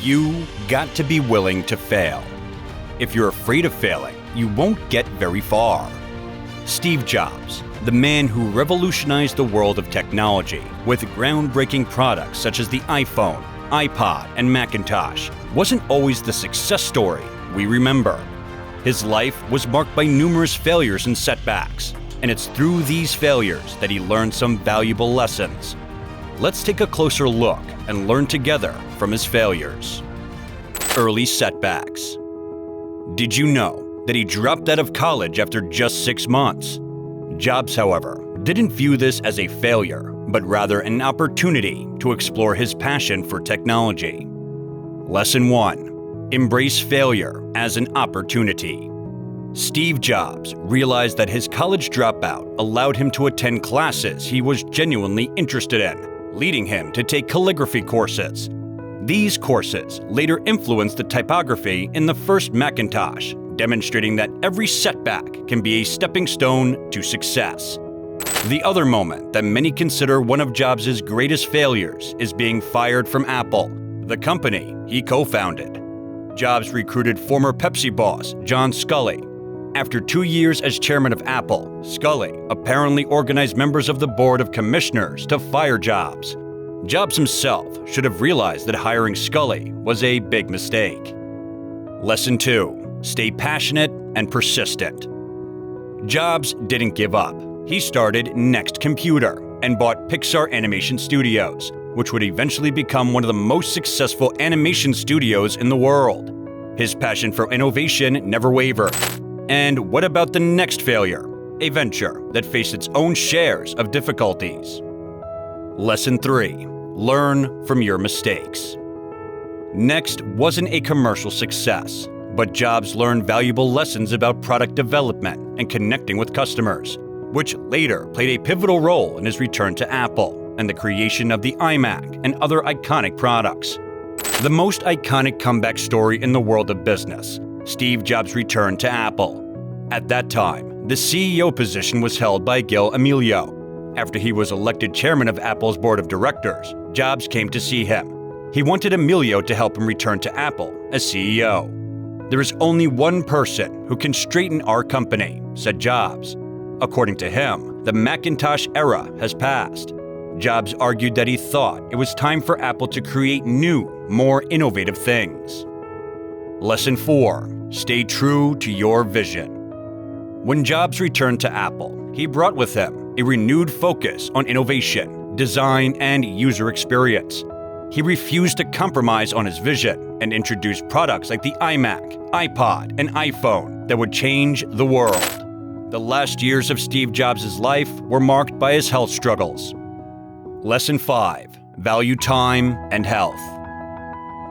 You got to be willing to fail. If you're afraid of failing, you won't get very far. Steve Jobs, the man who revolutionized the world of technology with groundbreaking products such as the iPhone, iPod, and Macintosh, wasn't always the success story we remember. His life was marked by numerous failures and setbacks, and it's through these failures that he learned some valuable lessons. Let's take a closer look and learn together from his failures. Early setbacks. Did you know that he dropped out of college after just 6 months? Jobs, however, didn't view this as a failure, but rather an opportunity to explore his passion for technology. Lesson 1. Embrace failure as an opportunity. Steve Jobs realized that his college dropout allowed him to attend classes he was genuinely interested in, leading him to take calligraphy courses. These courses later influenced the typography in the first Macintosh, demonstrating that every setback can be a stepping stone to success. The other moment that many consider one of Jobs' greatest failures is being fired from Apple, the company he co-founded. Jobs recruited former Pepsi boss John Sculley. After 2 years as chairman of Apple, Sculley apparently organized members of the board of commissioners to fire Jobs. Jobs himself should have realized that hiring Sculley was a big mistake. Lesson 2. Stay passionate and persistent. Jobs didn't give up. He started Next Computer and bought Pixar Animation Studios, which would eventually become one of the most successful animation studios in the world. His passion for innovation never wavered. And what about the next failure? A venture that faced its own shares of difficulties. Lesson 3. Learn from your mistakes. Next wasn't a commercial success, but Jobs learned valuable lessons about product development and connecting with customers, which later played a pivotal role in his return to Apple and the creation of the iMac and other iconic products. The most iconic comeback story in the world of business, Steve Jobs' return to Apple. At that time, the CEO position was held by Gil Amelio. After he was elected chairman of Apple's board of directors, Jobs came to see him. He wanted Amelio to help him return to Apple as CEO. "There is only one person who can straighten our company," said Jobs. According to him, the Macintosh era has passed. Jobs argued that he thought it was time for Apple to create new, more innovative things. Lesson 4. Stay true to your vision. When Jobs returned to Apple, he brought with him a renewed focus on innovation, design, and user experience. He refused to compromise on his vision and introduced products like the iMac, iPod, and iPhone that would change the world. The last years of Steve Jobs' life were marked by his health struggles. Lesson 5. Value time and health.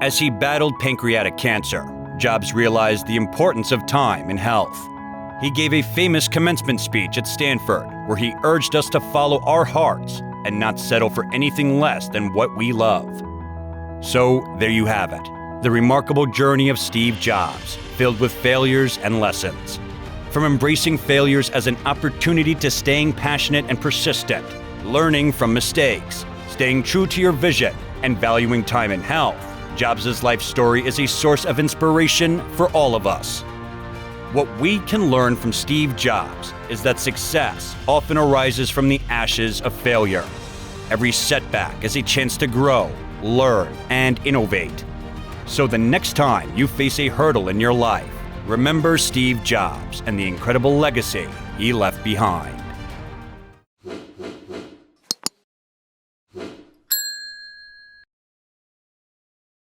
As he battled pancreatic cancer, Jobs realized the importance of time and health. He gave a famous commencement speech at Stanford where he urged us to follow our hearts and not settle for anything less than what we love. So there you have it, the remarkable journey of Steve Jobs, filled with failures and lessons. From embracing failures as an opportunity to staying passionate and persistent, learning from mistakes, staying true to your vision, and valuing time and health, Jobs' life story is a source of inspiration for all of us. What we can learn from Steve Jobs is that success often arises from the ashes of failure. Every setback is a chance to grow, learn, and innovate. So the next time you face a hurdle in your life, remember Steve Jobs and the incredible legacy he left behind.